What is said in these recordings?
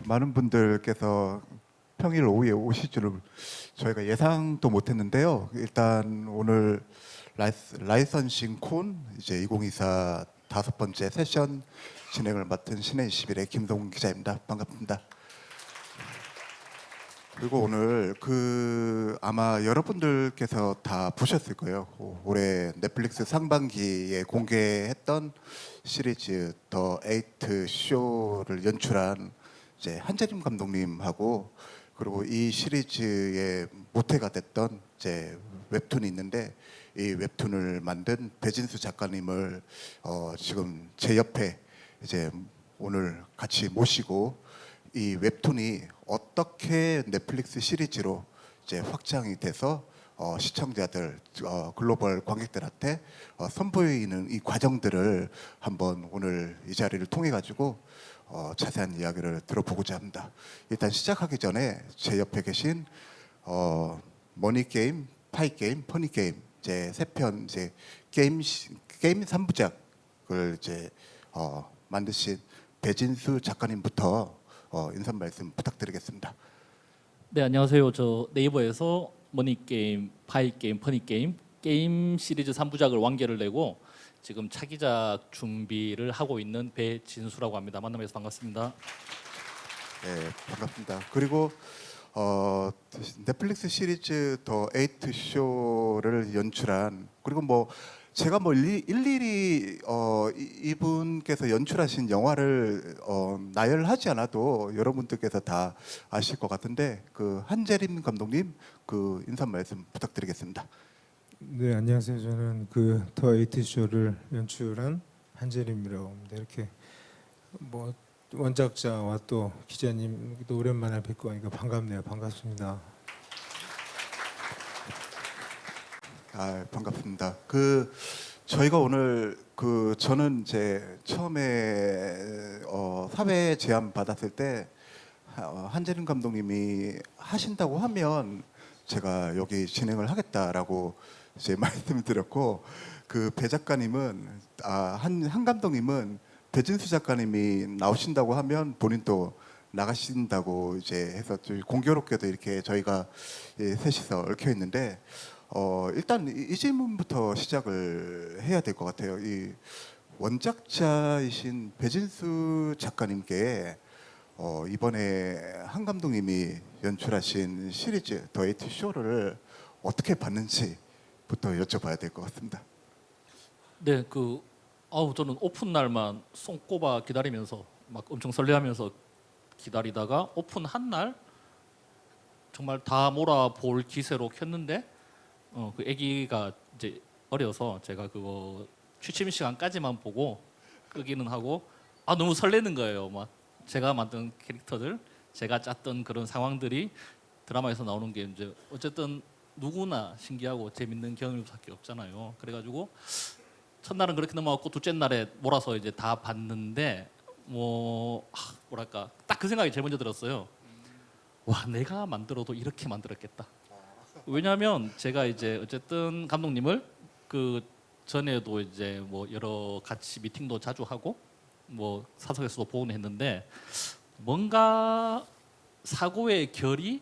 많은 분들께서 평일 오후에 오실 줄을 저희가 예상도 못했는데요. 일단 오늘 라이선싱 콘 이제 2024 다섯 번째 세션 진행을 맡은 신의 21의 김동훈 기자입니다. 반갑습니다. 그리고 오늘 아마 여러분들께서 다 보셨을 거예요. 올해 넷플릭스 상반기에 공개했던 시리즈 더 에이트 쇼를 연출한 이제 한재림 감독님하고, 그리고 이 시리즈의 모태가 됐던 이제 웹툰이 있는데, 이 웹툰을 만든 배진수 작가님을 지금 제 옆에 이제 오늘 같이 모시고, 이 웹툰이 어떻게 넷플릭스 시리즈로 이제 확장이 돼서 시청자들, 글로벌 관객들한테 선보이는 이 과정들을 한번 오늘 이 자리를 통해 가지고 자세한 이야기를 들어보고자 합니다. 일단 시작하기 전에 제 옆에 계신 머니 게임, 파이 게임, 퍼니 게임 이제 세 편 이제 게임 3부작을 이제 만드신 배진수 작가님부터 인사 말씀 부탁드리겠습니다. 네, 안녕하세요. 저 네이버에서 머니게임, 파이게임, 퍼니게임 게임 시리즈 3부작을 완결을 내고 지금 차기작 준비를 하고 있는 배진수라고 합니다. 만나면서 반갑습니다. 네, 반갑습니다. 그리고 넷플릭스 시리즈 더 에이트 쇼를 연출한, 그리고 뭐 제가 뭐 일일이 이분께서 연출하신 영화를 나열하지 않아도 여러분들께서 다 아실 것 같은데, 그 한재림 감독님 그 인사 말씀 부탁드리겠습니다. 네, 안녕하세요. 저는 그 더 에이트 쇼를 연출한 한재림이라고 합니다. 이렇게 뭐 원작자와 또 기자님도 오랜만에 뵙고 하니까 반갑네요. 반갑습니다. 반갑습니다. 저희가 오늘 저는 이제 처음에 사회 제안 받았을 때 한재림 감독님이 하신다고 하면 제가 여기 진행을 하겠다라고 이제 말씀드렸고, 그 배 작가님은 한 감독님은 배진수 작가님이 나오신다고 하면 본인도 나가신다고 이제 해서 공교롭게도 이렇게 저희가 셋이서 얽혀 있는데, 일단 이 질문부터 시작을 해야 될 것 같아요. 이 원작자이신 배진수 작가님께 이번에 한 감독님이 연출하신 시리즈 더 에이트 쇼를 어떻게 봤는지부터 여쭤봐야 될 것 같습니다. 네, 저는 오픈 날만 손꼽아 기다리면서 막 엄청 설레하면서 기다리다가 오픈 한 날 정말 다 몰아볼 기세로 켰는데 그 아기가 이제 어려서 제가 그거 취침 시간까지만 보고 끄기는 하고 너무 설레는 거예요. 막 제가 만든 캐릭터들, 제가 짰던 그런 상황들이 드라마에서 나오는 게 이제 어쨌든 누구나 신기하고 재밌는 경험일 수밖에 없잖아요. 그래가지고 첫날은 그렇게 넘어갔고 둘째 날에 몰아서 이제 다 봤는데 뭐랄까 딱 그 생각이 제일 먼저 들었어요. 와, 내가 만들어도 이렇게 만들었겠다. 왜냐하면 제가 이제 어쨌든 감독님을 그 전에도 이제 뭐 여러 같이 미팅도 자주 하고 뭐 사석에서도 보곤 했는데 뭔가 사고의 결이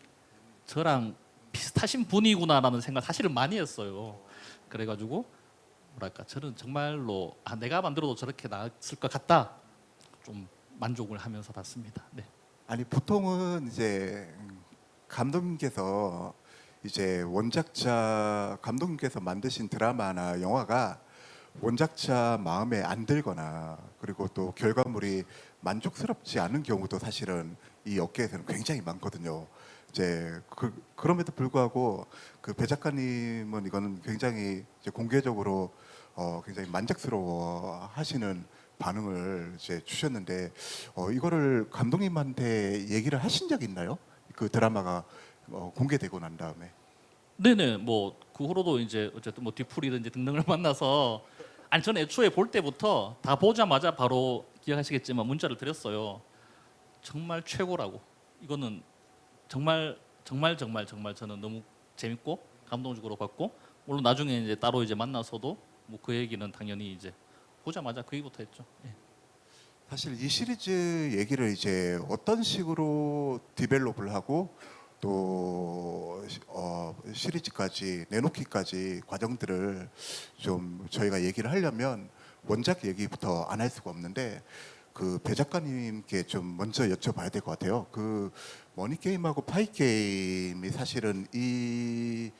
저랑 비슷하신 분이구나라는 생각 사실은 많이 했어요. 그래가지고 뭐랄까 저는 정말로 내가 만들어도 저렇게 나왔을 것 같다. 좀 만족을 하면서 봤습니다. 네. 아니, 보통은 이제 감독님께서 이제 원작자 감독님께서 만드신 드라마나 영화가 원작자 마음에 안 들거나, 그리고 또 결과물이 만족스럽지 않은 경우도 사실은 이 업계에서는 굉장히 많거든요. 이제 그럼에도 불구하고 그 배 작가님은 이거는 굉장히 이제 공개적으로 굉장히 만족스러워 하시는 반응을 이제 주셨는데, 이거를 감독님한테 얘기를 하신 적 있나요? 그 드라마가 공개되고 난 다음에. 네네, 뭐 그 후로도 이제 어쨌든 뭐 뒤풀이든지 등등을 만나서 저는 애초에 볼 때부터 다 보자마자 바로 기억하시겠지만 문자를 드렸어요. 정말 최고라고. 이거는 정말 저는 너무 재밌고 감동적으로 봤고, 물론 나중에 이제 따로 이제 만나서도 뭐 그 얘기는 당연히 이제 보자마자 그 얘기부터 했죠. 예. 사실 이 시리즈 얘기를 이제 어떤 식으로 디벨롭을 하고 또 시리즈까지 내놓기까지 과정들을 좀 저희가 얘기를 하려면 원작 얘기부터 안 할 수가 없는데 그 배 작가님께 좀 먼저 여쭤봐야 될 것 같아요. 그 머니 게임하고 파이 게임이 사실은 이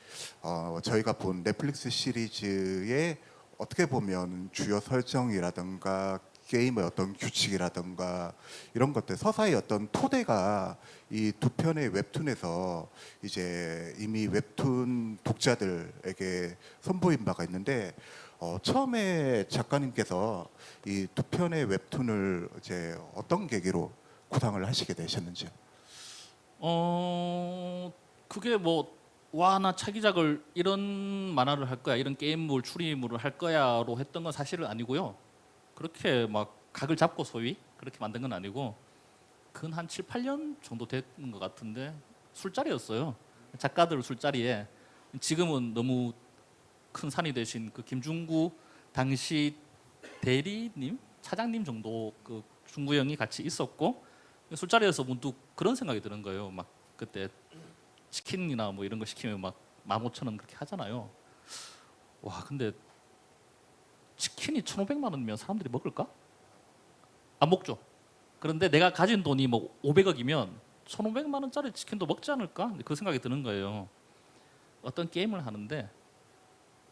저희가 본 넷플릭스 시리즈의 어떻게 보면 주요 설정이라든가 게임의 어떤 규칙이라든가 이런 것들 서사의 어떤 토대가 이 두 편의 웹툰에서 이제 이미 웹툰 독자들에게 선보인 바가 있는데 처음에 작가님께서 이 두 편의 웹툰을 이제 어떤 계기로 구상을 하시게 되셨는지요? 그게 뭐 와 나 차기작을 이런 만화를 할 거야 이런 게임물 추리물을 할 거야로 했던 건 사실은 아니고요. 그렇게 막 각을 잡고 소위 그렇게 만든 건 아니고 근 한 7, 8년 정도 된 것 같은데 술자리였어요. 작가들 술자리에 지금은 너무 큰 산이 되신 그 김중구 당시 대리님, 차장님 정도 그 중구 형이 같이 있었고 술자리에서 문득 그런 생각이 드는 거예요. 막 그때 치킨이나 뭐 이런 거 시키면 막 15,000원 그렇게 하잖아요. 와 근데 치킨이 1,500만 원이면 사람들이 먹을까? 안 먹죠. 그런데 내가 가진 돈이 뭐 500억이면 1,500만 원짜리 치킨도 먹지 않을까? 그 생각이 드는 거예요. 어떤 게임을 하는데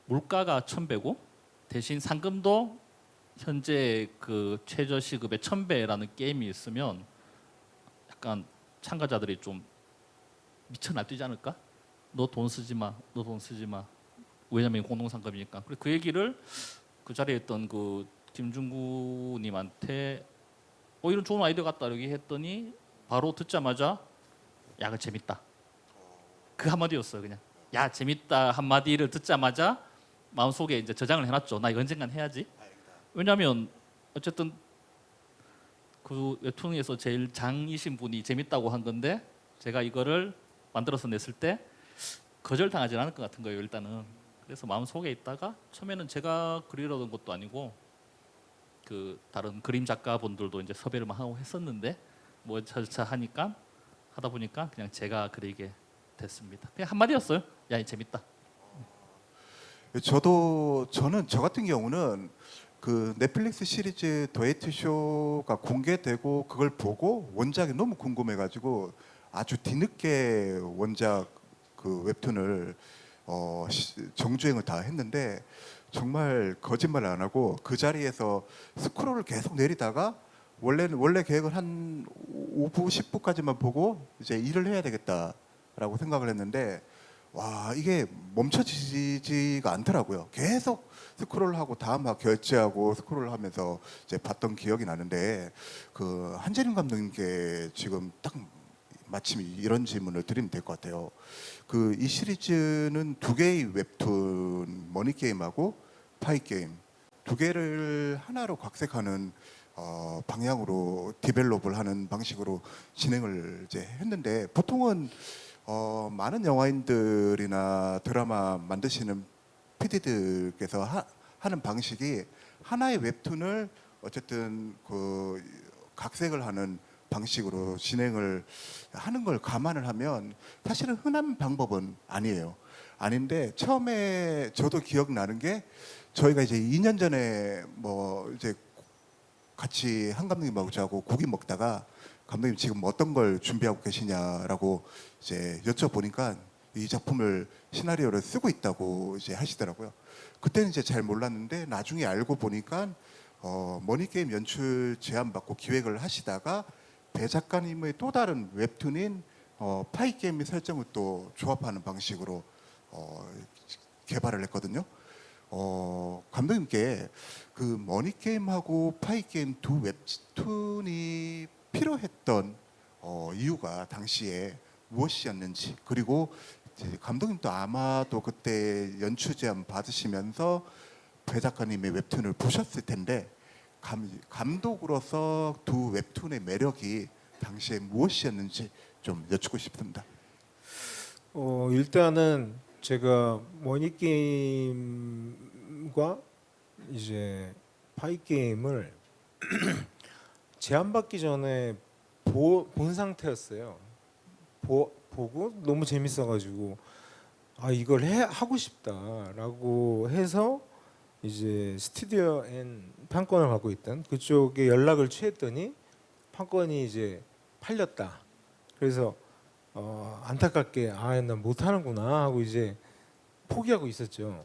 물가가 1,100고 대신 상금도 현재 그 최저 시급의 1,000배라는 게임이 있으면 약간 참가자들이 좀 미쳐 날뛰지 않을까? 너 돈 쓰지 마. 너 돈 쓰지 마. 왜냐면 공동상금이니까. 그래서 그 얘기를 그 자리에 있던 그 김중구님한테 이런 좋은 아이디어 같다 이렇게 했더니 바로 듣자마자 야, 그 재밌다. 그 한마디였어요, 그냥. 야, 재밌다 한마디를 듣자마자 마음속에 이제 저장을 해놨죠. 나 이거 언젠간 해야지. 왜냐하면 어쨌든 그 웹툰에서 제일 장이신 분이 재밌다고 한 건데 제가 이거를 만들어서 냈을 때 거절당하지 않을 것 같은 거예요, 일단은. 그래서 마음속에 있다가 처음에는 제가 그리려던 것도 아니고 그 다른 그림 작가분들도 이제 섭외를 막 하고 했었는데 뭐 절차 하니까 하다 보니까 그냥 제가 그리게 됐습니다. 그냥 한마디였어요. 야, 이 재밌다. 저는 저 같은 경우는 그 넷플릭스 시리즈 더 에이트 쇼가 공개되고 그걸 보고 원작이 너무 궁금해가지고 아주 뒤늦게 원작 그 웹툰을 정주행을 다 했는데 정말 거짓말 안 하고 그 자리에서 스크롤을 계속 내리다가 원래 계획을 한 5부 10부까지만 보고 이제 일을 해야 되겠다라고 생각을 했는데 와 이게 멈춰지지가 않더라고요. 계속 스크롤하고 다음화 결제하고 스크롤하면서 이제 봤던 기억이 나는데 그 한재림 감독님께 지금 딱 마침 이런 질문을 드리면 될 것 같아요. 그 이 시리즈는 두 개의 웹툰 머니 게임하고 파이 게임 두 개를 하나로 각색하는 방향으로 디벨롭을 하는 방식으로 진행을 이제 했는데 보통은 많은 영화인들이나 드라마 만드시는 PD들께서 하는 방식이 하나의 웹툰을 어쨌든 그 각색을 하는 방식으로 진행을 하는 걸 감안을 하면 사실은 흔한 방법은 아니에요. 아닌데 처음에 저도 기억나는 게 저희가 이제 2년 전에 뭐 이제 같이 한 감독님하고 자고 고기 먹다가 감독님 지금 어떤 걸 준비하고 계시냐라고 이제 여쭤보니까 이 작품을 시나리오를 쓰고 있다고 이제 하시더라고요. 그때는 이제 잘 몰랐는데 나중에 알고 보니까 머니게임 연출 제안받고 기획을 하시다가 배 작가님의 또 다른 웹툰인 파이게임의 설정을 또 조합하는 방식으로 개발을 했거든요. 감독님께 그 머니게임하고 파이게임 두 웹툰이 필요했던 이유가 당시에 무엇이었는지 그리고 이제 감독님도 아마도 그때 연출 제안 받으시면서 배 작가님의 웹툰을 보셨을 텐데 감독으로서 두 웹툰의 매력이 당시에 무엇이었는지 좀 여쭙고 싶습니다. 일단은 제가 머니 게임과 이제 파이 게임을 제안받기 전에 본 상태였어요. 보고 너무 재밌어가지고 아 이걸 하고 싶다라고 해서 이제 스튜디오 N 판권을 갖고 있던 그쪽에 연락을 취했더니 판권이 이제 팔렸다. 그래서 안타깝게 아 나 못하는구나 하고 이제 포기하고 있었죠.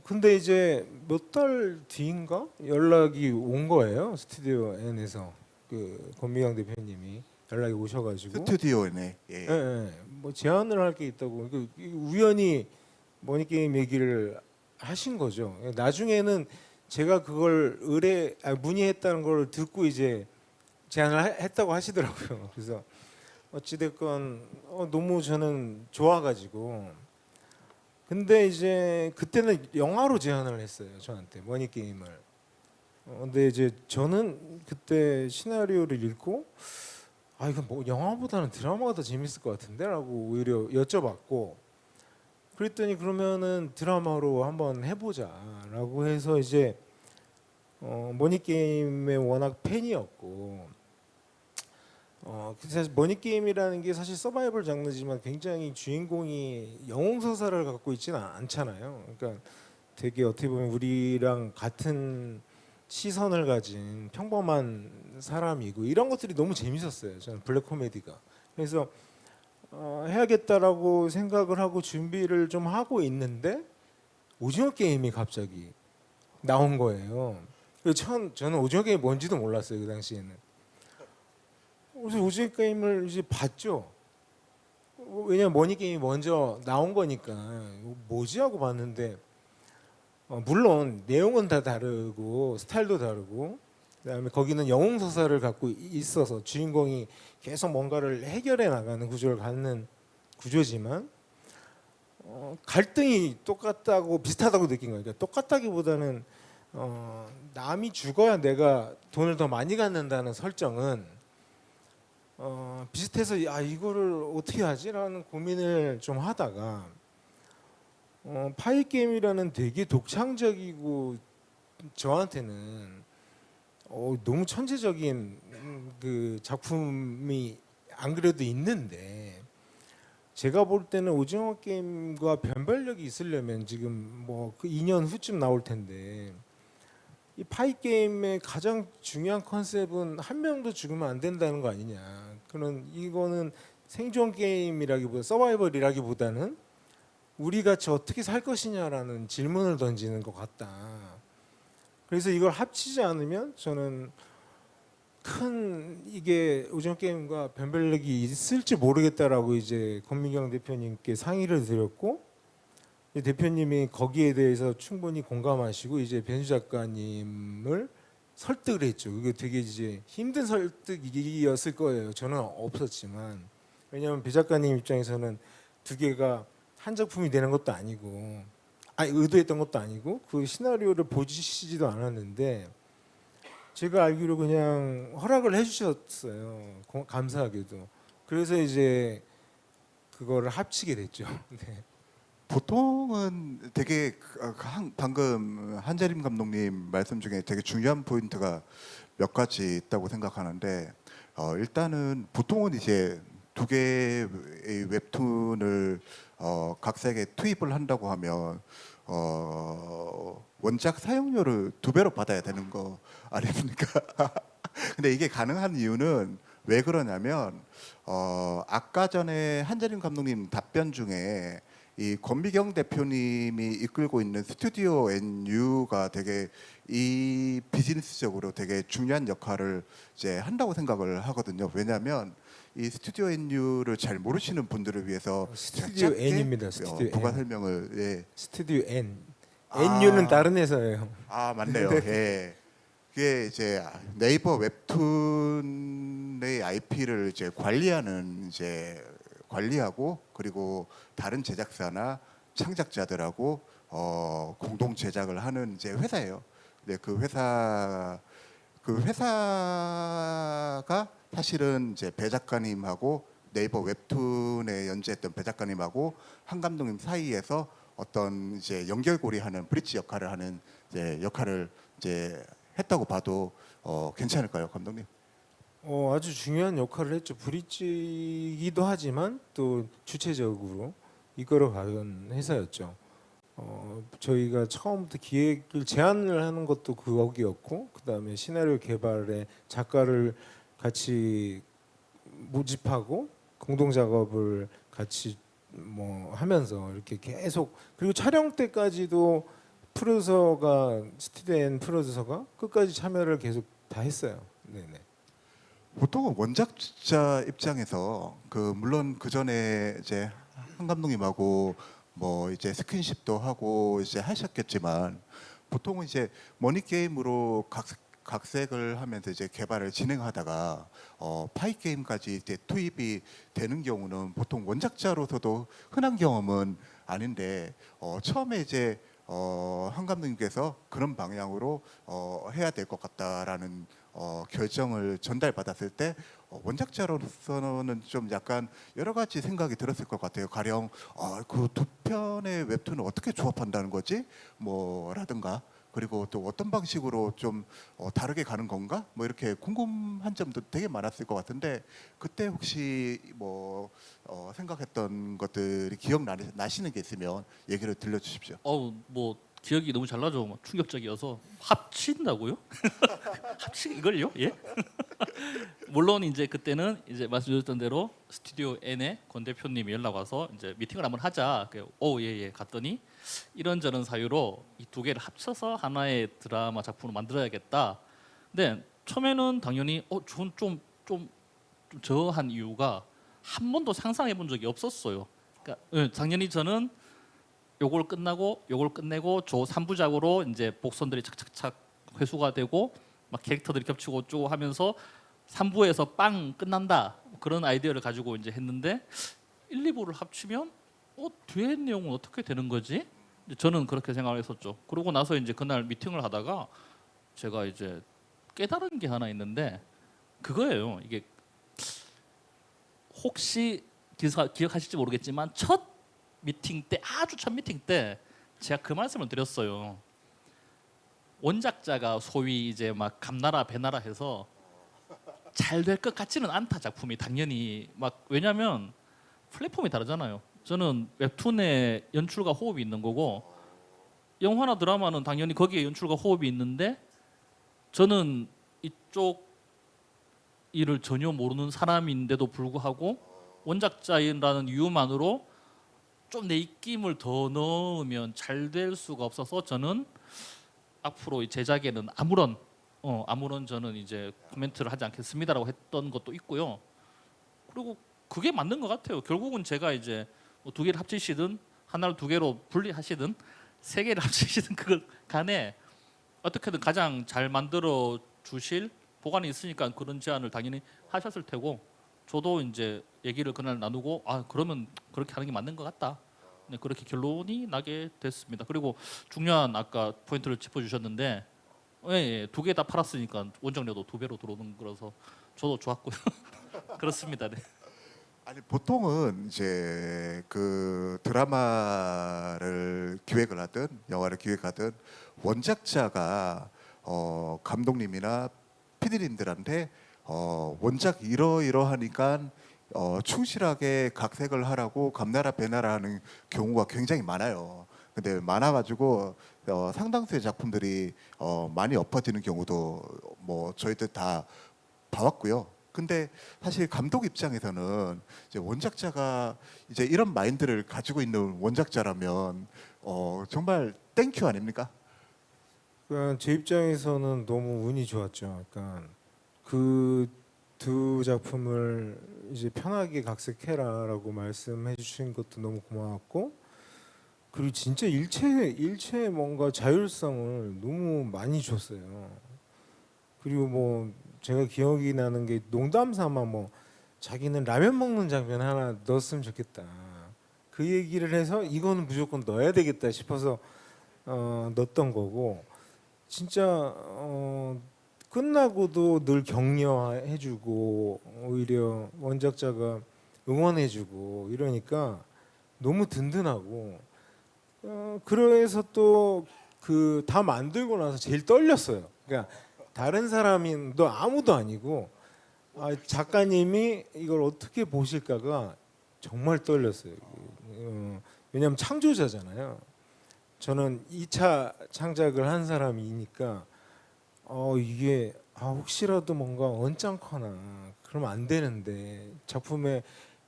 근데 이제 몇 달 뒤인가 연락이 온 거예요. 스튜디오 N에서 그 권미경 대표님이 연락이 오셔가지고 스튜디오네. 예. 예, 예. 뭐 제안을 할 게 있다고 우연히 머니게임 얘기를 하신 거죠. 나중에는 제가 그걸 문의했다는 걸 듣고 이제 제안을 했다고 하시더라고요. 그래서 어찌됐건 너무 저는 좋아가지고 근데 이제 그때는 영화로 제안을 했어요. 저한테 머니게임을. 근데 이제 저는 그때 시나리오를 읽고 아 이건 뭐 영화보다는 드라마가 더 재밌을 것 같은데라고 오히려 여쭤봤고 그랬더니 그러면은 드라마로 한번 해보자라고 해서 이제 머니게임의 워낙 팬이었고 사실 머니게임이라는 게 사실 서바이벌 장르지만 굉장히 주인공이 영웅 서사를 갖고 있지는 않잖아요. 그러니까 되게 어떻게 보면 우리랑 같은 시선을 가진 평범한 사람이고 이런 것들이 너무 재밌었어요. 저는 블랙 코미디가. 그래서 해야겠다라고 생각을 하고 준비를 좀 하고 있는데 오징어 게임이 갑자기 나온 거예요. 그래서 저는 오징어 게임이 뭔지도 몰랐어요. 그 당시에는. 그래서 오징어 게임을 이제 봤죠. 왜냐면 머니 게임이 먼저 나온 거니까 뭐지 하고 봤는데 물론 내용은 다 다르고 스타일도 다르고 그다음에 거기는 영웅 서사를 갖고 있어서 주인공이 계속 뭔가를 해결해 나가는 구조를 갖는 구조지만 갈등이 똑같다고 비슷하다고 느낀 거예요. 그러니까 똑같다기보다는 남이 죽어야 내가 돈을 더 많이 갖는다는 설정은 비슷해서 아 이거를 어떻게 하지라는 고민을 좀 하다가 파이 게임이라는 되게 독창적이고 저한테는 너무 천재적인 그 작품이 안 그래도 있는데 제가 볼 때는 오징어 게임과 변별력이 있으려면 지금 뭐 그 2년 후쯤 나올 텐데 이 파이 게임의 가장 중요한 컨셉은 한 명도 죽으면 안 된다는 거 아니냐. 그런 이거는 생존 게임이라기보다 서바이벌이라기보다는 우리 같이 어떻게 살 것이냐라는 질문을 던지는 것 같다. 그래서 이걸 합치지 않으면 저는 큰 이게 오징어 게임과 변별력이 있을지 모르겠다라고 이제 권미경 대표님께 상의를 드렸고 대표님이 거기에 대해서 충분히 공감하시고 이제 변수 작가님을 설득을 했죠. 이게 되게 이제 힘든 설득이었을 거예요. 저는 없었지만 왜냐하면 배 작가님 입장에서는 두 개가 한 작품이 되는 것도 아니고 의도했던 것도 아니고 그 시나리오를 보시지도 않았는데 제가 알기로 그냥 허락을 해주셨어요. 감사하게도. 그래서 이제 그거를 합치게 됐죠. 네. 보통은 되게 방금 한재림 감독님 말씀 중에 되게 중요한 포인트가 몇 가지 있다고 생각하는데 일단은 보통은 이제 두 개의 웹툰을 각색에 투입을 한다고 하면 원작 사용료를 2배로 받아야 되는 거 아닙니까? 근데 이게 가능한 이유는 왜 그러냐면 아까 전에 한재림 감독님 답변 중에 이 권미경 대표님이 이끌고 있는 스튜디오 NU가 되게 이 비즈니스적으로 되게 중요한 역할을 이제 한다고 생각을 하거든요. 왜냐하면 이 스튜디오 NU를 잘 모르시는 분들을 위해서 스튜디오 짧게 N입니다. 스튜디오 부가 N. 설명을 스튜디오 N. NU는 다른 회사예요. 아 맞네요. 예. 그게 이제 네이버 웹툰의 IP를 이제 관리하고 그리고 다른 제작사나 창작자들하고 공동 제작을 하는 이제 회사예요. 근데 그 회사가 사실은 이제 배 작가님하고 네이버 웹툰에 연재했던 배 작가님하고 한 감독님 사이에서 어떤 이제 연결고리하는 브릿지 역할을 하는 이제 역할을 이제 했다고 봐도 괜찮을까요, 감독님? 아주 중요한 역할을 했죠. 브릿지이기도 하지만 또 주체적으로 이끌어가던 회사였죠. 저희가 처음부터 기획을 제안을 하는 것도 거기였고, 그다음에 시나리오 개발에 작가를 같이 모집하고 공동 작업을 같이 뭐 하면서 이렇게 계속, 그리고 촬영 때까지도 프로듀서가 스튜디오 프로듀서가 끝까지 참여를 계속 다 했어요. 네네. 보통은 원작자 입장에서 물론 그 전에 이제 한 감독님하고 뭐 이제 스킨십도 하고 이제 하셨겠지만 보통은 이제 머니 게임으로 각색을 하면서 이제 개발을 진행하다가 파이 게임까지 이제 투입이 되는 경우는 보통 원작자로서도 흔한 경험은 아닌데 처음에 이제 한 감독님께서 그런 방향으로 해야 될 것 같다라는 결정을 전달받았을 때 원작자로서는 좀 약간 여러 가지 생각이 들었을 것 같아요. 가령 그 두 편의 웹툰을 어떻게 조합한다는 거지? 뭐라든가 그리고 또 어떤 방식으로 좀 다르게 가는 건가? 뭐 이렇게 궁금한 점도 되게 많았을 것 같은데 그때 혹시 뭐 생각했던 것들이 기억나시는 게 있으면 얘기를 들려주십시오. 뭐 기억이 너무 잘 나죠. 막 충격적이어서 합친다고요? 이걸요? 예? 물론 이제 그때는 이제 말씀드렸던 대로 스튜디오 N의 권 대표님이 연락 와서 이제 미팅을 한번 하자. 예예 갔더니 이런저런 사유로 이 두 개를 합쳐서 하나의 드라마 작품을 만들어야겠다. 근데 처음에는 당연히 좀 저한 이유가 한 번도 상상해 본 적이 없었어요. 그러니까 당연히 저는 요걸 끝나고 요걸 끝내고 조 3부작으로 이제 복선들이 착착착 회수가 되고 막 캐릭터들이 겹치고 어쩌고 하면서 3부에서 빵 끝난다 그런 아이디어를 가지고 이제 했는데 1, 2부를 합치면 뒤에 내용은 어떻게 되는 거지? 저는 그렇게 생각을 했었죠. 그러고 나서 이제 그날 미팅을 하다가 제가 이제 깨달은 게 하나 있는데 그거예요. 이게 혹시 기억하실지 모르겠지만 첫 미팅 때 아주 첫 미팅 때 제가 그 말씀을 드렸어요. 원작자가 소위 이제 막 감나라 배나라 해서 잘 될 것 같지는 않다 작품이 당연히 막 왜냐면 플랫폼이 다르잖아요. 저는 웹툰에 연출과 호흡이 있는 거고 영화나 드라마는 당연히 거기에 연출과 호흡이 있는데 저는 이쪽 일을 전혀 모르는 사람인데도 불구하고 원작자라는 이유만으로 좀 내 입김을 더 넣으면 잘 될 수가 없어서 저는 앞으로 이 제작에는 아무런 저는 이제 코멘트를 하지 않겠습니다라고 했던 것도 있고요. 그리고 그게 맞는 것 같아요. 결국은 제가 이제 두 개를 합치시든 하나를 두 개로 분리하시든 세 개를 합치시든 그걸 간에 어떻게든 가장 잘 만들어 주실 보관이 있으니까 그런 제안을 당연히 하셨을 테고 저도 이제 얘기를 그날 나누고 그러면 그렇게 하는 게 맞는 것 같다. 네, 그렇게 결론이 나게 됐습니다. 그리고 중요한 아까 포인트를 짚어주셨는데 두 개 다 팔았으니까 원정료도 2배로 들어오는 거라서 저도 좋았고요. 그렇습니다. 네. 아니 보통은 이제 그 드라마를 기획을 하든 영화를 기획하든 원작자가 감독님이나 PD님들한테 원작 이러이러하니까 충실하게 각색을 하라고 감나라 배나라 하는 경우가 굉장히 많아요. 근데 많아가지고 상당수의 작품들이 많이 엎어지는 경우도 뭐 저희들 다 봐왔고요. 근데 사실 감독 입장에서는 이제 원작자가 이제 이런 마인드를 가지고 있는 원작자라면 정말 땡큐 아닙니까? 그러니까 제 입장에서는 너무 운이 좋았죠. 그러니까 그 두 작품을 이제 편하게 각색해라라고 말씀해 주신 것도 너무 고마웠고, 그리고 진짜 일체 뭔가 자율성을 너무 많이 줬어요. 그리고 뭐 제가 기억이 나는 게 농담 삼아 뭐 자기는 라면 먹는 장면 하나 넣었으면 좋겠다. 그 얘기를 해서 이거는 무조건 넣어야 되겠다 싶어서 넣었던 거고, 진짜 끝나고도 늘 격려해주고 오히려 원작자가 응원해주고 이러니까 너무 든든하고, 그래서 또 그 다 만들고 나서 제일 떨렸어요. 그러니까 다른 사람도 아무도 아니고 작가님이 이걸 어떻게 보실까가 정말 떨렸어요. 왜냐하면 창조자잖아요. 저는 2차 창작을 한 사람이니까 이게 혹시라도 뭔가 언짢거나 그러면 안 되는데 작품에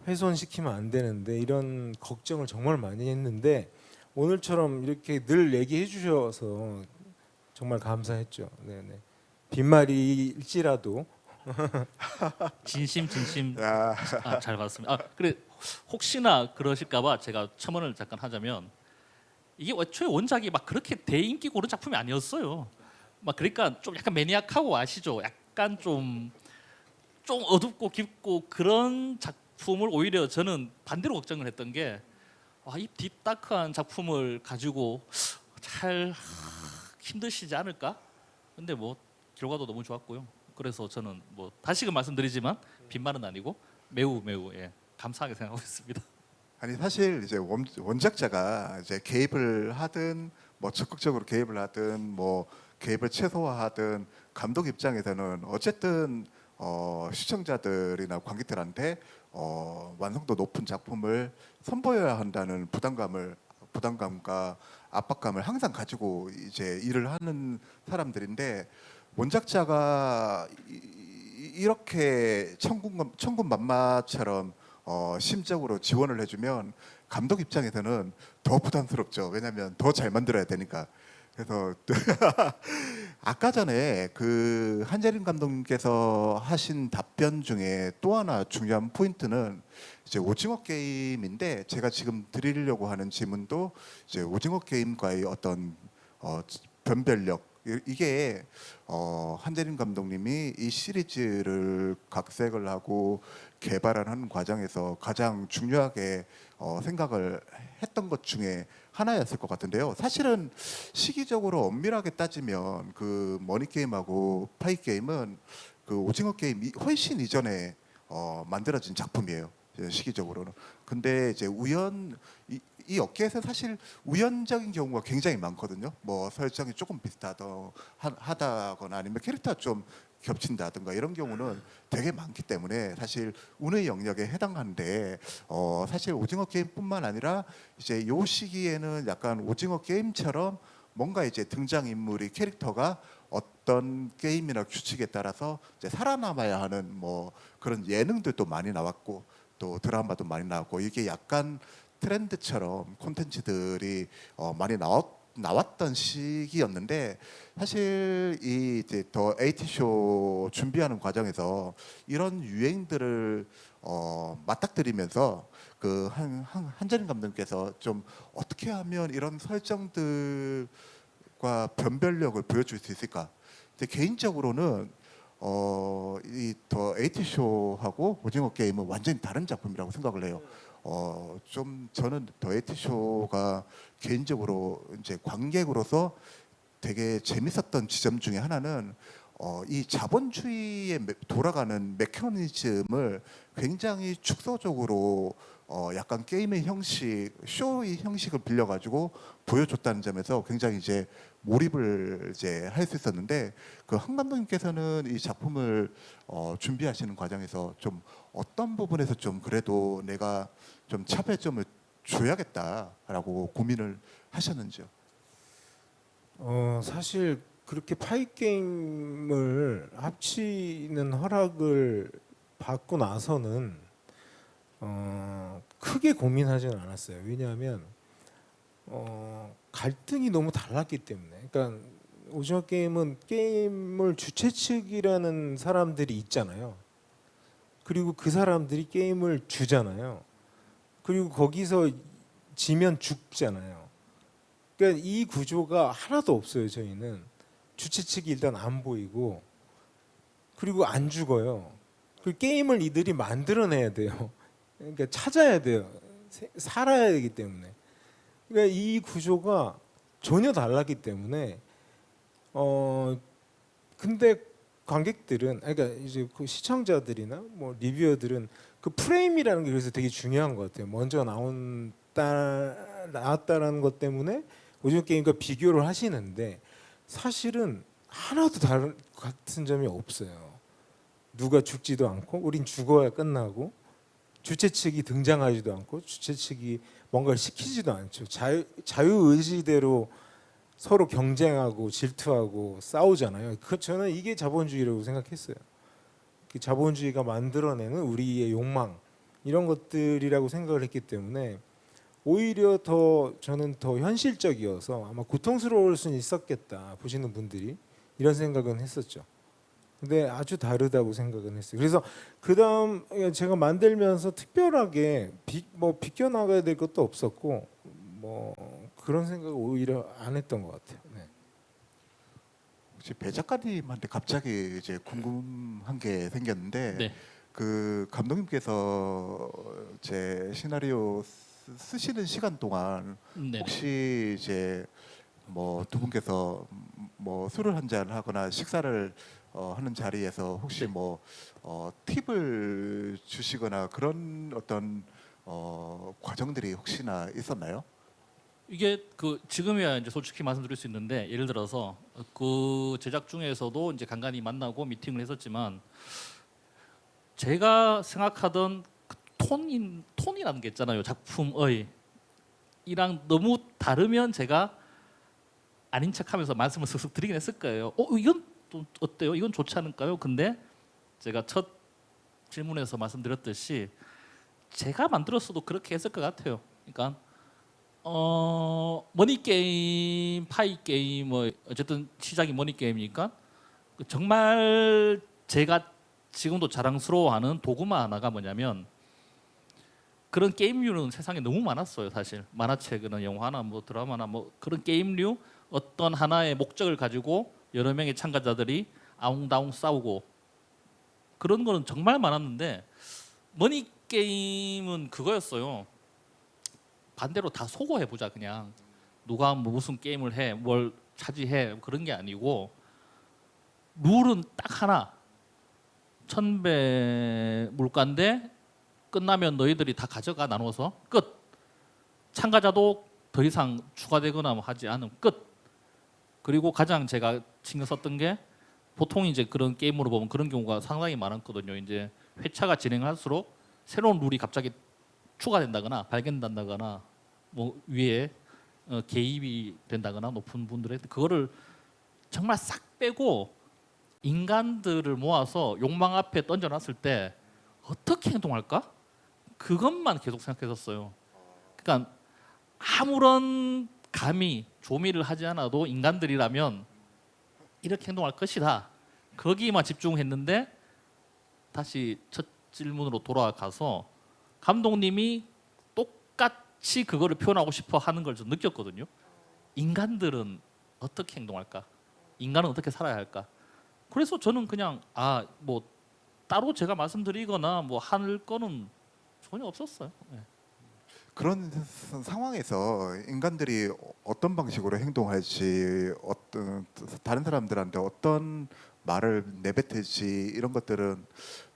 훼손시키면 안 되는데 이런 걱정을 정말 많이 했는데 오늘처럼 이렇게 늘 얘기해 주셔서 정말 감사했죠. 네네. 빈말일지라도 진심 야, 잘 봤습니다. 그래 혹시나 그러실까봐 제가 첨언을 잠깐 하자면 이게 애초에 원작이 막 그렇게 대인기 고른 작품이 아니었어요. 막 그러니까 좀 약간 매니악하고 아시죠? 약간 좀 어둡고 깊고 그런 작품을 오히려 저는 반대로 걱정을 했던 게 이 딥다크한 작품을 가지고 잘 힘드시지 않을까? 근데 뭐 결과도 너무 좋았고요. 그래서 저는 뭐 다시금 말씀드리지만 빈말은 아니고 매우 감사하게 생각하고 있습니다. 아니 사실 이제 원작자가 이제 개입을 하든 뭐 적극적으로 개입을 하든 뭐 개입을 최소화하든 감독 입장에서는 어쨌든 시청자들이나 관객들한테 완성도 높은 작품을 선보여야 한다는 부담감과 압박감을 항상 가지고 이제 일을 하는 사람들인데 원작자가 이렇게 천군만마처럼 심적으로 지원을 해주면 감독 입장에서는 더 부담스럽죠. 왜냐하면 더 잘 만들어야 되니까. 그래서 아까 전에 그 한재림 감독님께서 하신 답변 중에 또 하나 중요한 포인트는 이제 오징어 게임인데 제가 지금 드리려고 하는 질문도 이제 오징어 게임과의 어떤 변별력 이게 한재림 감독님이 이 시리즈를 각색을 하고 개발을 하는 과정에서 가장 중요하게 생각을 했던 것 중에 하나였을 것 같은데요. 사실은 시기적으로 엄밀하게 따지면 그 머니 게임하고 파이 게임은 그 오징어 게임 훨씬 이전에 만들어진 작품이에요. 시기적으로는. 근데 이제 이 업계에서 사실 우연적인 경우가 굉장히 많거든요. 뭐 설정이 조금 하다거나 아니면 캐릭터가 좀 겹친다든가 이런 경우는 되게 많기 때문에 사실 운의 영역에 해당하는데 사실 오징어 게임뿐만 아니라 이제 요 시기에는 약간 오징어 게임처럼 뭔가 이제 등장 인물이 캐릭터가 어떤 게임이나 규칙에 따라서 이제 살아남아야 하는 뭐 그런 예능들도 많이 나왔고 또 드라마도 많이 나왔고 이게 약간 트렌드처럼 콘텐츠들이 많이 나왔던 시기였는데 사실 이 이제 더 에이티쇼 준비하는 과정에서 이런 유행들을 맞닥뜨리면서 그 한재림 감독님께서 좀 어떻게 하면 이런 설정들과 변별력을 보여줄 수 있을까? 근데 개인적으로는 이 더 에이티쇼하고 오징어 게임은 완전히 다른 작품이라고 생각을 해요. 좀 저는 더 에이티쇼가 개인적으로 이제 관객으로서 되게 재밌었던 지점 중에 하나는 이 자본주의에 돌아가는 메커니즘을 굉장히 축소적으로 약간 게임의 형식, 쇼의 형식을 빌려가지고 보여줬다는 점에서 굉장히 이제 몰입을 이제 할 수 있었는데 그 한 감독님께서는 이 작품을 준비하시는 과정에서 좀 어떤 부분에서 좀 그래도 내가 좀 차별점을 줘야겠다라고 고민을 하셨는지요? 사실 그렇게 파이 게임을 합치는 허락을 받고 나서는 크게 고민하지는 않았어요. 왜냐하면 갈등이 너무 달랐기 때문에. 그러니까 오징어 게임은 게임을 주최 측이라는 사람들이 있잖아요. 그리고 그 사람들이 게임을 주잖아요. 그리고 거기서 지면 죽잖아요. 그러니까 이 구조가 하나도 없어요. 저희는 주최 측이 일단 안 보이고 그리고 안 죽어요. 그 게임을 이들이 만들어내야 돼요. 그러니까 찾아야 돼요. 살아야 되기 때문에. 그러니까 이 구조가 전혀 달랐기 때문에 근데 관객들은 그러니까 이제 그 시청자들이나 뭐 리뷰어들은 그 프레임이라는 게 그래서 되게 중요한 것 같아요. 먼저 나왔다라는 것 때문에 오징어 게임과 비교를 하시는데 사실은 하나도 같은 점이 없어요. 누가 죽지도 않고 우린 죽어야 끝나고 주최 측이 등장하지도 않고 주최 측이 뭔가를 시키지도 않죠. 자유 의지대로 서로 경쟁하고 질투하고 싸우잖아요. 저는 이게 자본주의라고 생각했어요. 그 자본주의가 만들어내는 우리의 욕망 이런 것들이라고 생각을 했기 때문에 오히려 저는 더 현실적이어서 아마 고통스러울 수는 있었겠다 보시는 분들이 이런 생각은 했었죠. 근데 아주 다르다고 생각은 했어요. 그래서 그다음 제가 만들면서 특별하게 비껴 나가야 될 것도 없었고 뭐 그런 생각을 오히려 안 했던 것 같아요. 네. 혹시 배 작가님한테 갑자기 이제 궁금한 게 생겼는데 네. 그 감독님께서 제 시나리오 쓰시는 시간 동안 네. 혹시 이제 뭐 두 분께서 뭐 술을 한 잔 하거나 식사를 하는 자리에서 혹시 네. 뭐 팁을 주시거나 그런 어떤 과정들이 혹시나 있었나요? 이게 그 지금이야 이제 솔직히 말씀드릴 수 있는데 예를 들어서 그 제작 중에서도 이제 간간히 만나고 미팅을 했었지만 제가 생각하던 그 톤이라는 게 있잖아요. 작품의 이랑 너무 다르면 제가 아닌 척하면서 말씀을 쓱쓱 드리긴 했을 거예요. 이건 또 어때요? 이건 좋지 않을까요? 근데 제가 첫 질문에서 말씀드렸듯이 제가 만들었어도 그렇게 했을 것 같아요. 그러니까 머니 게임, 파이 게임 뭐 어쨌든 시작이 머니 게임이니까 정말 제가 지금도 자랑스러워하는 도구마 하나가 뭐냐면 그런 게임류는 세상에 너무 많았어요. 사실 만화책이나 영화나 뭐 드라마나 뭐 그런 게임류 어떤 하나의 목적을 가지고 여러 명의 참가자들이 아웅다웅 싸우고 그런 거는 정말 많았는데 머니 게임은 그거였어요. 반대로 다 소거해 보자 그냥 누가 뭐 무슨 게임을 해 뭘 차지해 그런 게 아니고 룰은 딱 하나 천배 물가인데 끝나면 너희들이 다 가져가 나눠서 끝 참가자도 더 이상 추가되거나 뭐 하지 않음 끝 그리고 가장 제가 신경 썼던 게 보통 이제 그런 게임으로 보면 그런 경우가 상당히 많았거든요. 이제 회차가 진행할수록 새로운 룰이 갑자기 추가된다거나 발견된다거나 뭐 위에 개입이 된다거나 높은 분들의 그거를 정말 싹 빼고 인간들을 모아서 욕망 앞에 던져놨을 때 어떻게 행동할까? 그것만 계속 생각했었어요. 그러니까 아무런 감히 조미를 하지 않아도 인간들이라면 이렇게 행동할 것이다. 거기만 집중했는데 다시 첫 질문으로 돌아가서 감독님이 똑같이 그거를 표현하고 싶어 하는 걸 좀 느꼈거든요. 인간들은 어떻게 행동할까? 인간은 어떻게 살아야 할까? 그래서 저는 그냥 뭐 따로 제가 말씀드리거나 뭐 할 거는 전혀 없었어요. 네. 그런 상황에서 인간들이 어떤 방식으로 행동할지 어떤 다른 사람들한테 어떤 말을 내뱉을지 이런 것들은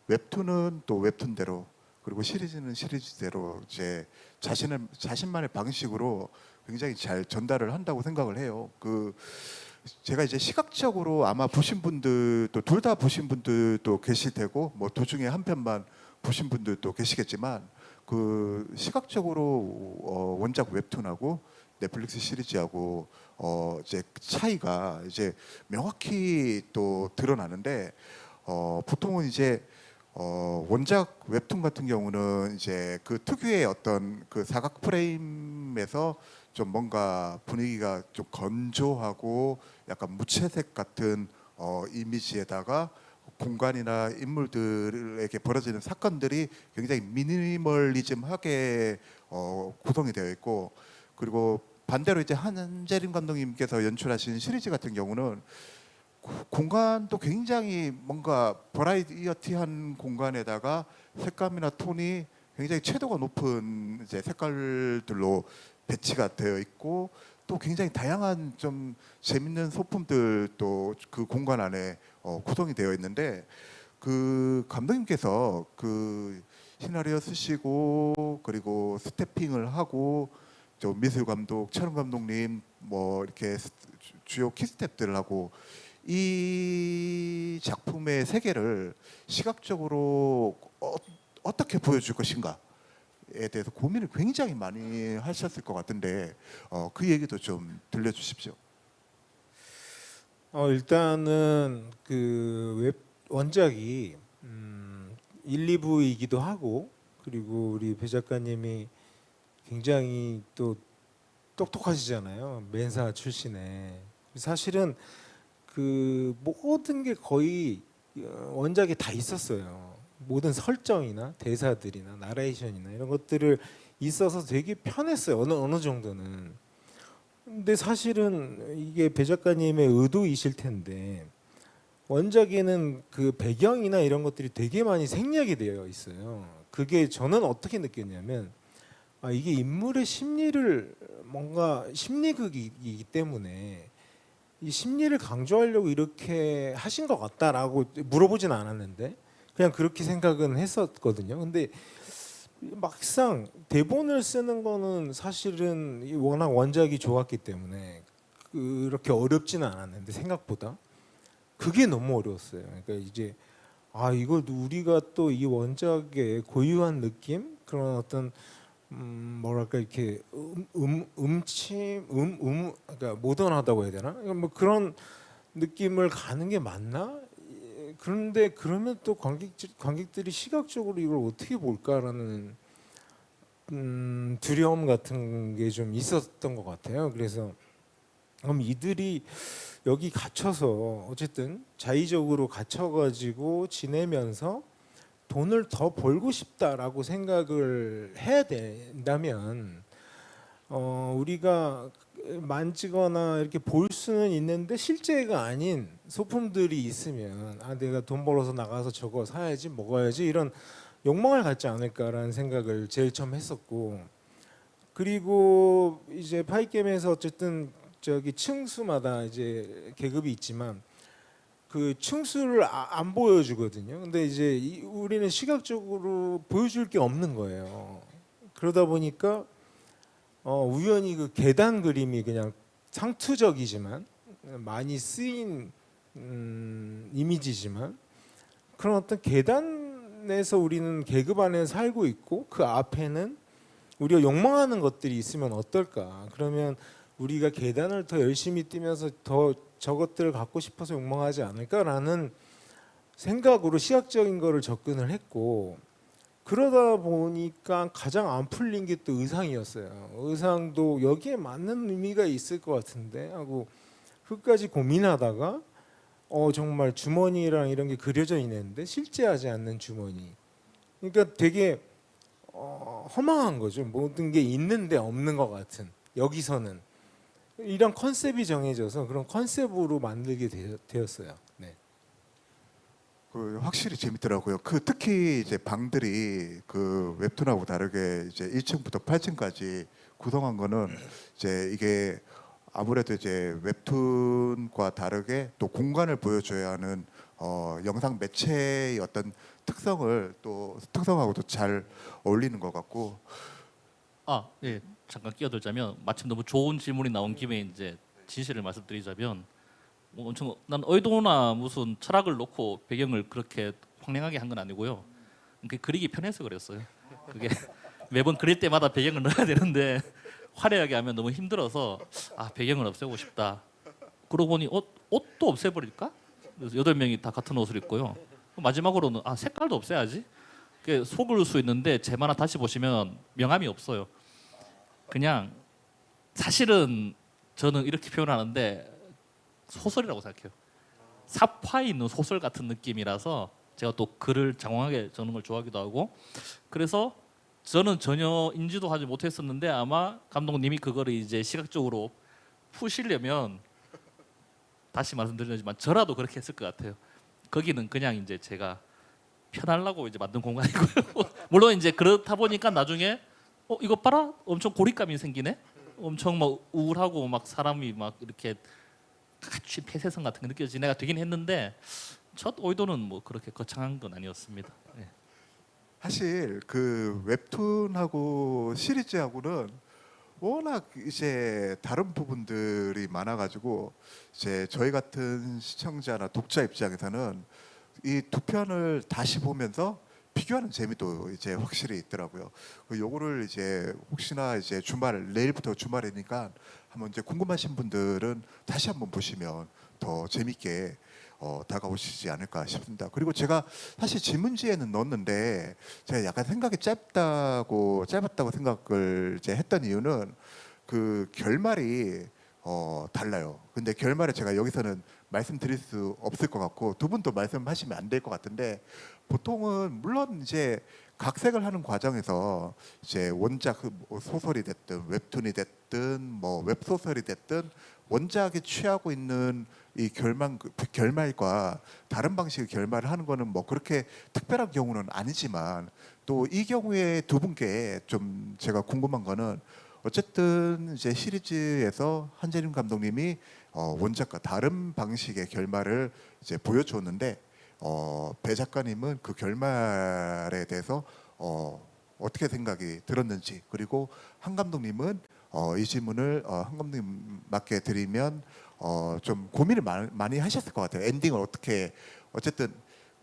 웹툰은 또 웹툰대로 그리고 시리즈는 시리즈대로 이제 자신만의 방식으로 굉장히 잘 전달을 한다고 생각을 해요. 그 제가 이제 시각적으로 아마 보신 분들도 둘 다 보신 분들도 계실 테고 뭐 도중에 한 편만 보신 분들도 계시겠지만 그 시각적으로 원작 웹툰하고 넷플릭스 시리즈하고 이제 차이가 이제 명확히 또 드러나는데 보통은 이제 원작 웹툰 같은 경우는 이제 그 특유의 어떤 그 사각 프레임에서 좀 뭔가 분위기가 좀 건조하고 약간 무채색 같은 이미지에다가 공간이나 인물들에게 벌어지는 사건들이 굉장히 미니멀리즘하게 구성이 되어 있고 그리고 반대로 이제 한재림 감독님께서 연출하신 시리즈 같은 경우는 공간도 굉장히 뭔가 버라이어티한 공간에다가 색감이나 톤이 굉장히 채도가 높은 이제 색깔들로 배치가 되어 있고 또 굉장히 다양한 좀 재밌는 소품들도 그 공간 안에 구성이 되어 있는데 그 감독님께서 그 시나리오 쓰시고 그리고 스태핑을 하고 저 미술 감독, 촬영 감독님 뭐 이렇게 주요 키 스태프들을 하고 이 작품의 세계를 시각적으로 어떻게 보여줄 것인가에 대해서 고민을 굉장히 많이 하셨을 것 같은데 그 얘기도 좀 들려주십시오. 일단은 그 웹 원작이 1, 2부이기도 하고 그리고 우리 배 작가님이 굉장히 또 똑똑하시잖아요. 맨사 출신에. 사실은 그 모든 게 거의 원작에 다 있었어요. 모든 설정이나 대사들이나 나레이션이나 이런 것들을 있어서 되게 편했어요. 어느 정도는. 근데 사실은 이게 배 작가님의 의도이실 텐데 원작에는 그 배경이나 이런 것들이 되게 많이 생략이 되어 있어요. 그게 저는 어떻게 느꼈냐면 이게 인물의 심리를 뭔가 심리극이기 때문에 이 심리를 강조하려고 이렇게 하신 것 같다라고 물어보진 않았는데 그냥 그렇게 생각은 했었거든요. 근데 막상 대본을 쓰는 거는 사실은 워낙 원작이 좋았기 때문에 그렇게 어렵지는 않았는데 생각보다 그게 너무 어려웠어요. 그러니까 이제 이걸 우리가 또 이 원작의 고유한 느낌 그런 어떤 뭐랄까 이렇게 그러니까 모던하다고 해야 되나? 뭐 그런 느낌을 가는 게 맞나? 그런데 그러면 또 관객들이 시각적으로 이걸 어떻게 볼까라는 두려움 같은 게 좀 있었던 것 같아요. 그래서 그럼 이들이 여기 갇혀서 어쨌든 자의적으로 갇혀가지고 지내면서 돈을 더 벌고 싶다라고 생각을 해야 된다면 우리가 만지거나 이렇게 볼 수는 있는데 실제가 아닌 소품들이 있으면 내가 돈 벌어서 나가서 저거 사야지 먹어야지 이런 욕망을 갖지 않을까라는 생각을 제일 처음 했었고 그리고 이제 파이겜에서 어쨌든 저기 층수마다 이제 계급이 있지만 그 층수를 안 보여주거든요. 근데 이제 우리는 시각적으로 보여줄 게 없는 거예요. 그러다 보니까 우연히 그 계단 그림이 그냥 상투적이지만 많이 쓰인 이미지지만 그런 어떤 계단에서 우리는 계급 안에 살고 있고 그 앞에는 우리가 욕망하는 것들이 있으면 어떨까? 그러면 우리가 계단을 더 열심히 뛰면서 더 저것들을 갖고 싶어서 욕망하지 않을까라는 생각으로 시각적인 거를 접근을 했고 그러다 보니까 가장 안 풀린 게 또 의상이었어요. 의상도 여기에 맞는 의미가 있을 것 같은데 하고 끝까지 고민하다가 정말 주머니랑 이런 게 그려져 있는데 실제하지 않는 주머니. 그러니까 되게 허망한 거죠. 모든 게 있는데 없는 것 같은 여기서는. 이런 컨셉이 정해져서 그런 컨셉으로 만들게 되었어요. 네. 그 확실히 재밌더라고요. 그 특히 이제 방들이 그 웹툰하고 다르게 이제 1층부터 8층까지 구성한 거는 이제 이게 아무래도 이제 웹툰과 다르게 또 공간을 보여줘야 하는 영상 매체의 어떤 특성하고도 잘 어울리는 것 같고 예. 잠깐 끼어들자면 마침 너무 좋은 질문이 나온 김에 이제 진실을 말씀드리자면 뭐 엄청 난 의도나 무슨 철학을 놓고 배경을 그렇게 황량하게 한 건 아니고요. 그게 그리기 편해서 그랬어요. 그게 매번 그릴 때마다 배경을 넣어야 되는데 화려하게 하면 너무 힘들어서 배경을 없애고 싶다. 그러고 보니 옷도 없애버릴까? 그래서 8명이 다 같은 옷을 입고요. 마지막으로는 색깔도 없애야지. 그게 속을 수 있는데 제 만화 다시 보시면 명암이 없어요. 그냥 사실은 저는 이렇게 표현하는데 소설이라고 생각해요. 삽화에 있는 소설 같은 느낌이라서 제가 또 글을 장황하게 적는 걸 좋아하기도 하고 그래서 저는 전혀 인지도 하지 못했었는데 아마 감독님이 그거를 이제 시각적으로 푸시려면 다시 말씀드리지만 저라도 그렇게 했을 것 같아요. 거기는 그냥 이제 제가 편하려고 이제 만든 공간이고요. 물론 이제 그렇다 보니까 나중에 이거 봐라 엄청 고립감이 생기네. 엄청 막 우울하고 막 사람이 막 이렇게 같이 폐쇄성 같은 게 느껴지는 애가 되긴 했는데 첫 의도는 뭐 그렇게 거창한 건 아니었습니다. 네. 사실 그 웹툰하고 시리즈하고는 워낙 이제 다른 부분들이 많아가지고 이제 저희 같은 시청자나 독자 입장에서는 이 두 편을 다시 보면서 비교하는 재미도 이제 확실히 있더라고요. 요거를 이제 혹시나 이제 주말 내일부터 주말이니까 한번 이제 궁금하신 분들은 다시 한번 보시면 더 재밌게 다가오시지 않을까 싶습니다. 그리고 제가 사실 질문지에는 넣었는데 제가 약간 생각이 짧다고 짧았다고 생각을 이제 했던 이유는 그 결말이 달라요. 근데 결말을 제가 여기서는 말씀드릴 수 없을 것 같고 두 분도 말씀하시면 안 될 것 같은데 보통은 물론 이제 각색을 하는 과정에서 이제 원작 뭐 소설이 됐든 웹툰이 됐든 뭐 웹소설이 됐든 원작이 취하고 있는 이 결말과 다른 방식의 결말을 하는 거는 뭐 그렇게 특별한 경우는 아니지만 또 이 경우에 두 분께 좀 제가 궁금한 거는 어쨌든 이제 시리즈에서 한재림 감독님이 원작과 다른 방식의 결말을 이제 보여주었는데 배 작가님은 그 결말에 대해서 어떻게 생각이 들었는지 그리고 한 감독님은 이 질문을 한 감독님께 드리면 좀 고민을 많이 하셨을 것 같아요. 엔딩을 어떻게 어쨌든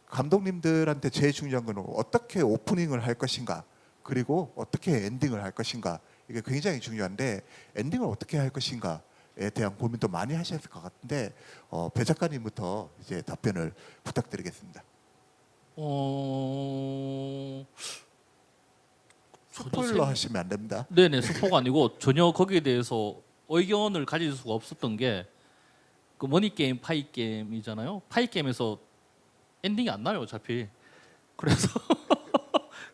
감독님들한테 제일 중요한 건 어떻게 오프닝을 할 것인가 그리고 어떻게 엔딩을 할 것인가 이게 굉장히 중요한데 엔딩을 어떻게 할 것인가에 대한 고민도 많이 하셨을 것 같은데 배 작가님부터 이제 답변을 부탁드리겠습니다. 스포일러 하시면 안 됩니다. 네네, 스포가 아니고 전혀 거기에 대해서 의견을 가질 수가 없었던 게 그 머니 게임, 파이 게임이잖아요. 파이 게임에서 엔딩이 안 나요, 어차피. 그래서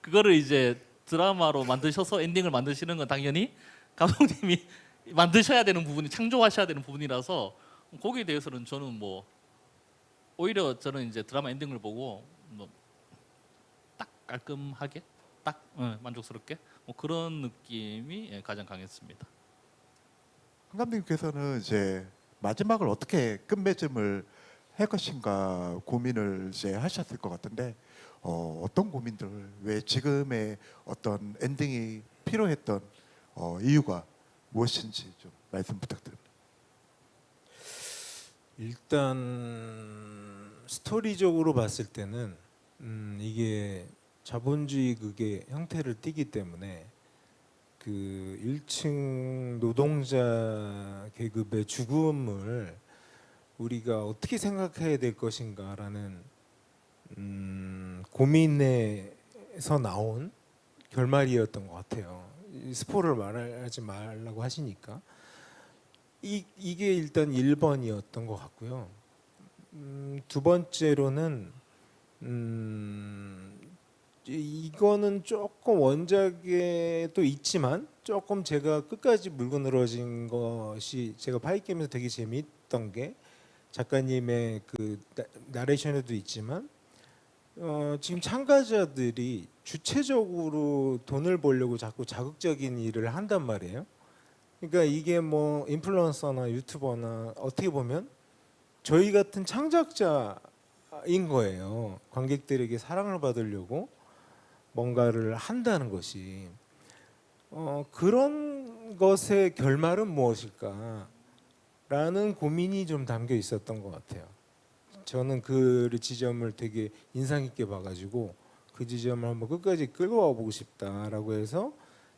그거를 이제 드라마로 만드셔서 엔딩을 만드시는 건 당연히 감독님이 만드셔야 되는 부분이 창조하셔야 되는 부분이라서 거기에 대해서는 저는 뭐 오히려 저는 이제 드라마 엔딩을 보고 뭐 딱 깔끔하게 딱 만족스럽게 뭐 그런 느낌이 가장 강했습니다. 한 감독님께서는 이제 마지막을 어떻게 끝맺음을 할 것인가 고민을 이제 하셨을 것 같은데 어떤 고민들 왜 지금의 어떤 엔딩이 필요했던 이유가 무엇인지 좀 말씀 부탁드립니다. 일단 스토리적으로 봤을 때는 이게 자본주의극의 형태를 띠기 때문에 그 1층 노동자 계급의 죽음을 우리가 어떻게 생각해야 될 것인가라는 고민에서 나온 결말이었던 것 같아요. 스포를 말하지 말라고 하시니까 이게 일단 1번이었던 것 같고요. 두 번째로는 이거는 조금 원작에도 있지만 조금 제가 끝까지 물고 늘어진 것이 제가 파이게임에서 되게 재미있던 게 작가님의 그 나레이션에도 있지만 지금 참가자들이 주체적으로 돈을 벌려고 자꾸 자극적인 일을 한단 말이에요. 그러니까 이게 뭐 인플루언서나 유튜버나 어떻게 보면 저희 같은 창작자인 거예요. 관객들에게 사랑을 받으려고 뭔가를 한다는 것이 그런 것의 결말은 무엇일까라는 고민이 좀 담겨 있었던 것 같아요. 저는 그 지점을 되게 인상 깊게 봐가지고 그 지점을 한번 끝까지 끌고 와보고 싶다라고 해서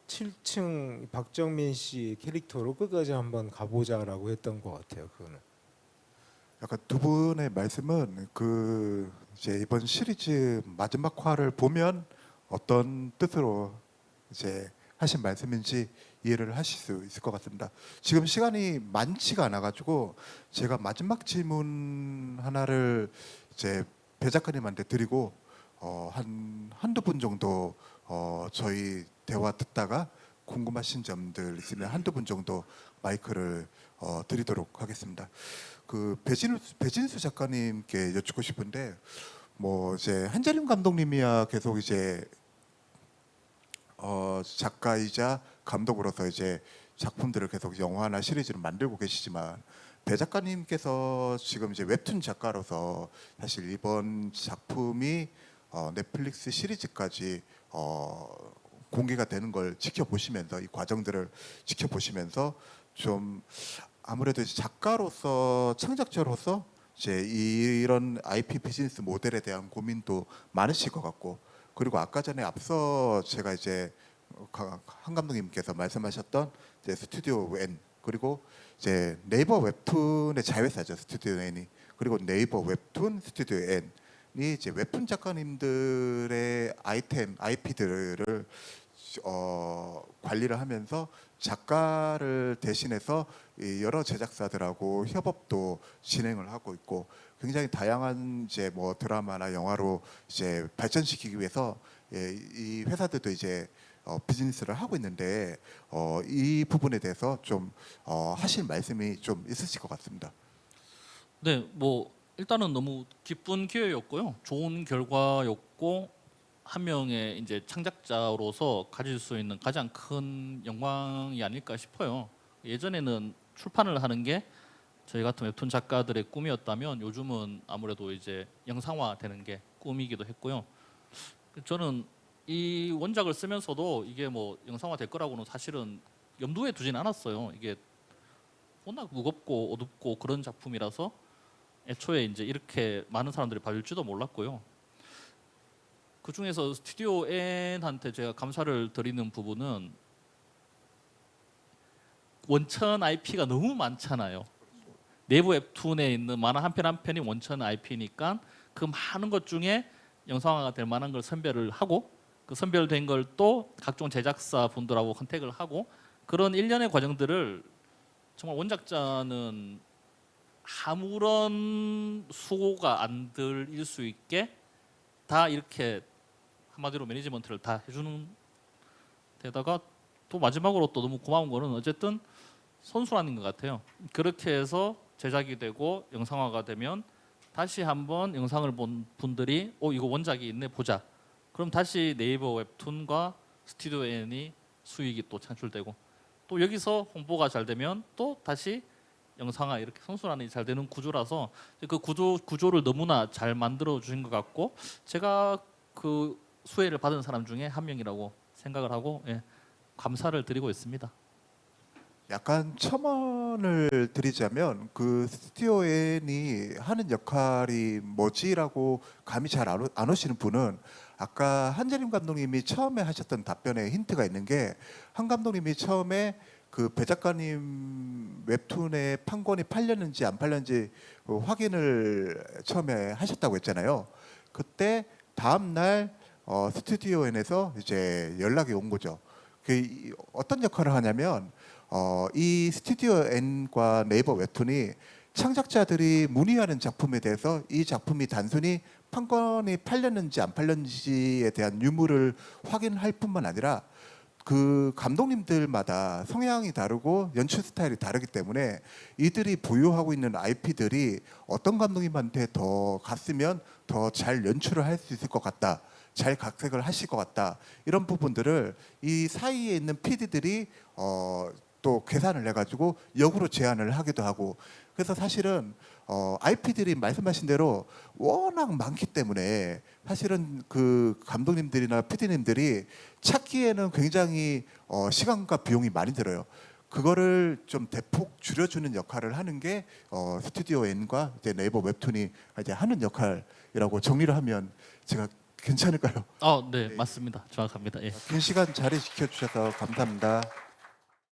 7층 박정민 씨 캐릭터로 끝까지 한번 가보자라고 했던 것 같아요. 그거는. 약간 두 분의 말씀은 그 이제 이번 시리즈 마지막 화를 보면 어떤 뜻으로 이제 하신 말씀인지 이해를 하실 수 있을 것 같습니다. 지금 시간이 많지가 않아가지고 제가 마지막 질문 하나를 이제 배 작가님한테 드리고 한두 분 정도 저희 대화 듣다가 궁금하신 점들 있으면 한두 분 정도 마이크를 드리도록 하겠습니다. 그 배진수 작가님께 여쭙고 싶은데 뭐 이제 한재림 감독님이야 계속 이제 작가이자 감독으로서 이제 작품들을 계속 영화나 시리즈로 만들고 계시지만 배 작가님께서 지금 이제 웹툰 작가로서 사실 이번 작품이 넷플릭스 시리즈까지 공개가 되는 걸 지켜보시면서 이 과정들을 지켜보시면서 좀 아무래도 이제 작가로서 창작자로서 이제 이런 IP 비즈니스 모델에 대한 고민도 많으실 것 같고 그리고 아까 전에 앞서 제가 이제 한 감독님께서 말씀하셨던 이제 스튜디오 N 그리고 이제 네이버 웹툰의 자회사죠 스튜디오 N이 그리고 네이버 웹툰 스튜디오 N이 이제 웹툰 작가님들의 아이템 IP들을 관리를 하면서 작가를 대신해서 이 여러 제작사들하고 협업도 진행을 하고 있고 굉장히 다양한 이제 뭐 드라마나 영화로 이제 발전시키기 위해서 이 회사들도 이제 비즈니스를 하고 있는데 이 부분에 대해서 좀 하실 말씀이 좀 있으실 것 같습니다. 네, 뭐 일단은 너무 기쁜 기회였고요. 좋은 결과였고 한 명의 이제 창작자로서 가질 수 있는 가장 큰 영광이 아닐까 싶어요. 예전에는 출판을 하는 게 저희 같은 웹툰 작가들의 꿈이었다면 요즘은 아무래도 이제 영상화되는 게 꿈이기도 했고요. 저는 이 원작을 쓰면서도 이게 뭐 영상화 될 거라고는 사실은 염두에 두진 않았어요. 이게 워낙 무겁고 어둡고 그런 작품이라서 애초에 이제 이렇게 많은 사람들이 봐줄지도 몰랐고요. 그 중에서 스튜디오 N한테 제가 감사를 드리는 부분은 원천 IP가 너무 많잖아요. 내부 웹툰에 있는 만화 한 편 한 편이 원천 IP니까 그 많은 것 중에 영상화가 될 만한 걸 선별을 하고 그 선별된 걸 또 각종 제작사 분들하고 컨택을 하고 그런 일련의 과정들을 정말 원작자는 아무런 수고가 안 들일 수 있게 다 이렇게 한마디로 매니지먼트를 다 해주는 데다가 또 마지막으로 또 너무 고마운 거는 어쨌든 선순환인 것 같아요. 그렇게 해서 제작이 되고 영상화가 되면 다시 한번 영상을 본 분들이 이거 원작이 있네 보자. 그럼 다시 네이버 웹툰과 스튜디오 N이 수익이 또 창출되고 또 여기서 홍보가 잘 되면 또 다시 영상화 이렇게 선순환이 잘 되는 구조라서 그 구조를 너무나 잘 만들어 주신 것 같고 제가 그 수혜를 받은 사람 중에 한 명이라고 생각을 하고 감사를 드리고 있습니다. 약간 첨언을 드리자면 그 스튜디오 N이 하는 역할이 뭐지라고 감이 잘 안 오시는 분은 아까 한재림 감독님이 처음에 하셨던 답변에 힌트가 있는 게 한 감독님이 처음에 그 배 작가님 웹툰의 판권이 팔렸는지 안 팔렸는지 그 확인을 처음에 하셨다고 했잖아요. 그때 다음 날 스튜디오 N에서 이제 연락이 온 거죠. 어떤 역할을 하냐면 이 스튜디오 N과 네이버 웹툰이 창작자들이 문의하는 작품에 대해서 이 작품이 단순히 판권이 팔렸는지 안 팔렸는지에 대한 유무를 확인할 뿐만 아니라 그 감독님들마다 성향이 다르고 연출 스타일이 다르기 때문에 이들이 보유하고 있는 IP들이 어떤 감독님한테 더 갔으면 더 잘 연출을 할 수 있을 것 같다. 잘 각색을 하실 것 같다. 이런 부분들을 이 사이에 있는 PD들이 또 계산을 해가지고 역으로 제안을 하기도 하고 그래서 사실은 IP들이 말씀하신 대로 워낙 많기 때문에 사실은 그 감독님들이나 PD님들이 찾기에는 굉장히 시간과 비용이 많이 들어요. 그거를 좀 대폭 줄여주는 역할을 하는 게 스튜디오 N과 이제 네이버 웹툰이 이제 하는 역할이라고 정리를 하면 제가 괜찮을까요? 네, 맞습니다. 정확합니다. 긴 시간 자리 지켜주셔서 감사합니다.